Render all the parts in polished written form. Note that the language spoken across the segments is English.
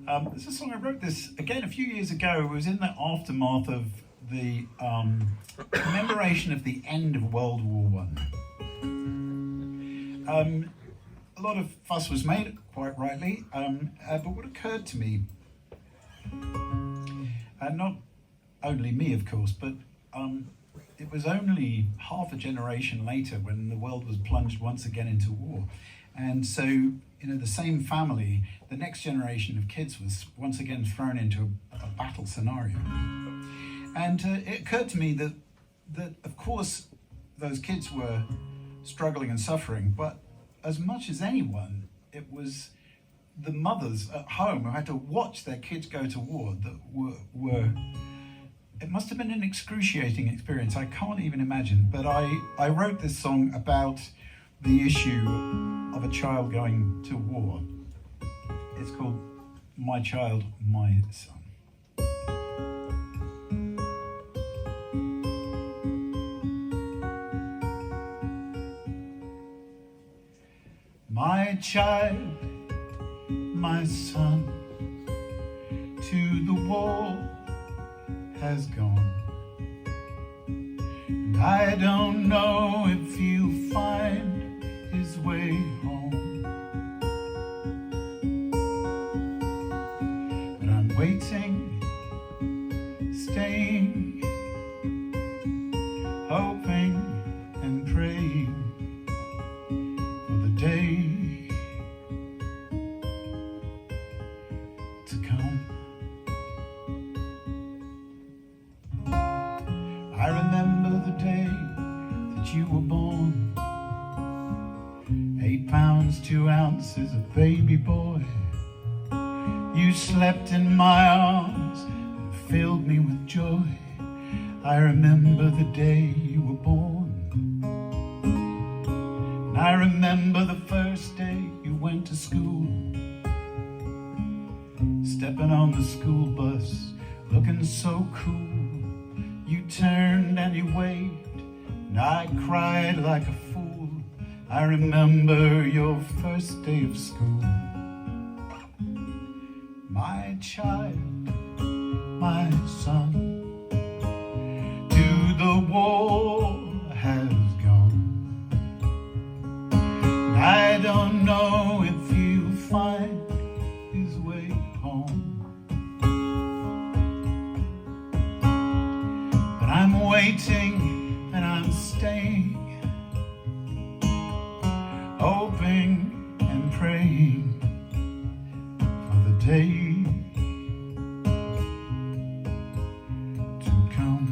This is a song I wrote this again a few years ago. It was in the aftermath of the commemoration of the end of World War One. A lot of fuss was made, quite rightly, but what occurred to me, not only me of course, but it was only half a generation later when the world was plunged once again into war. And so, the same family, the next generation of kids was once again thrown into a battle scenario. And it occurred to me that of course those kids were struggling and suffering, but as much as anyone, it was the mothers at home who had to watch their kids go to war that were it must have been an excruciating experience. I can't even imagine. But I wrote this song about the issue of a child going to war. It's called My Child, My Son. My child, my son, to the war has gone, and I don't know if he'll find his way home, but I'm waiting, staying, hoping and praying for the day to come. I remember the day that you were born, 8 pounds, 2 ounces of baby boy. You slept in my arms and filled me with joy. I remember the day you were born. And I remember the first day you went to school, stepping on the school bus, looking so cool. You turned and you waved, and I cried like a fool. I remember your first day of school. My child, my son, to the war has gone, and I don't know if he'll find his way home, but I'm waiting and I'm staying, hoping and praying for the day to come.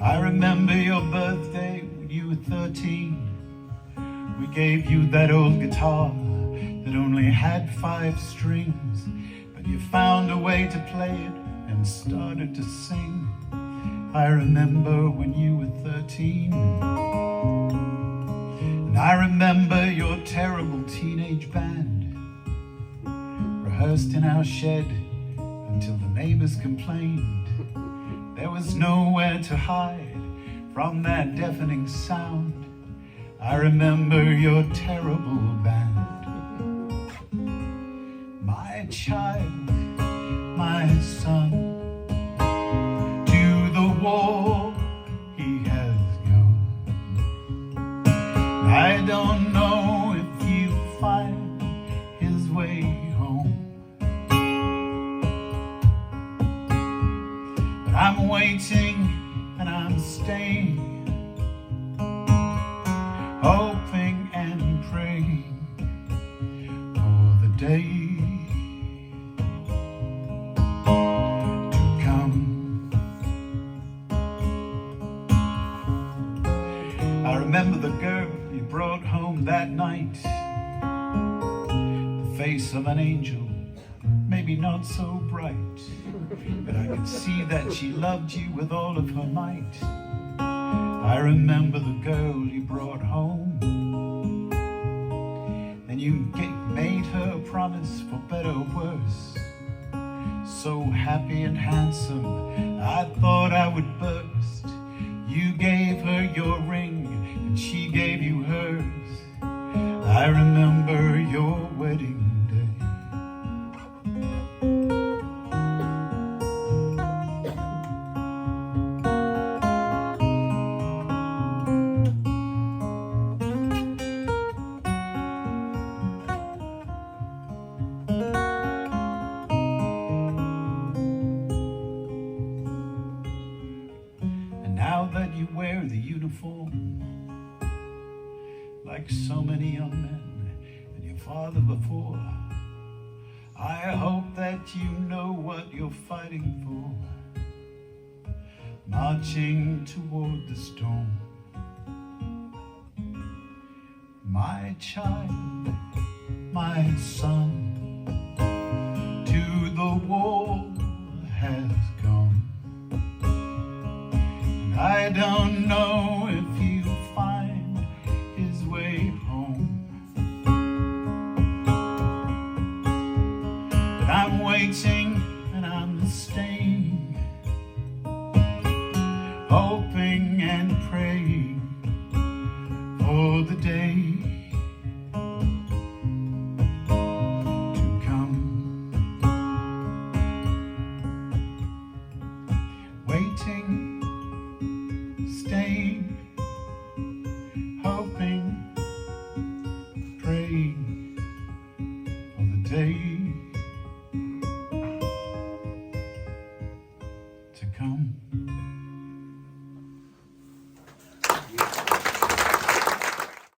I remember your birthday when you were 13. We gave you that old guitar that only had 5 strings, but you found a way to play it and started to sing. I remember when you were 13. And I remember your terrible teenage band, rehearsed in our shed until the neighbors complained. There was nowhere to hide from that deafening sound. I remember your terrible band. My child, my son, to the war he has gone. I don't know if he'll find his way home, but I'm waiting and I'm staying, hoping and praying for the day to come. I remember the girl you brought home that night, the face of an angel, maybe not so bright, but I could see that she loved you with all of her might. I remember the girl you brought home, and you made her a promise for better or worse. So happy and handsome, I thought I would burst. You gave her your ring, and she gave you hers. I remember your wedding day. And now that you wear the uniform, like so many young men and your father before, I hope that you know what you're fighting for, marching toward the storm. My child, my son, to the war has gone, and I don't know if he'll find his way home, but I'm waiting and I'm staying, hoping and praying for the day to come. Waiting, staying, hoping, praying for the day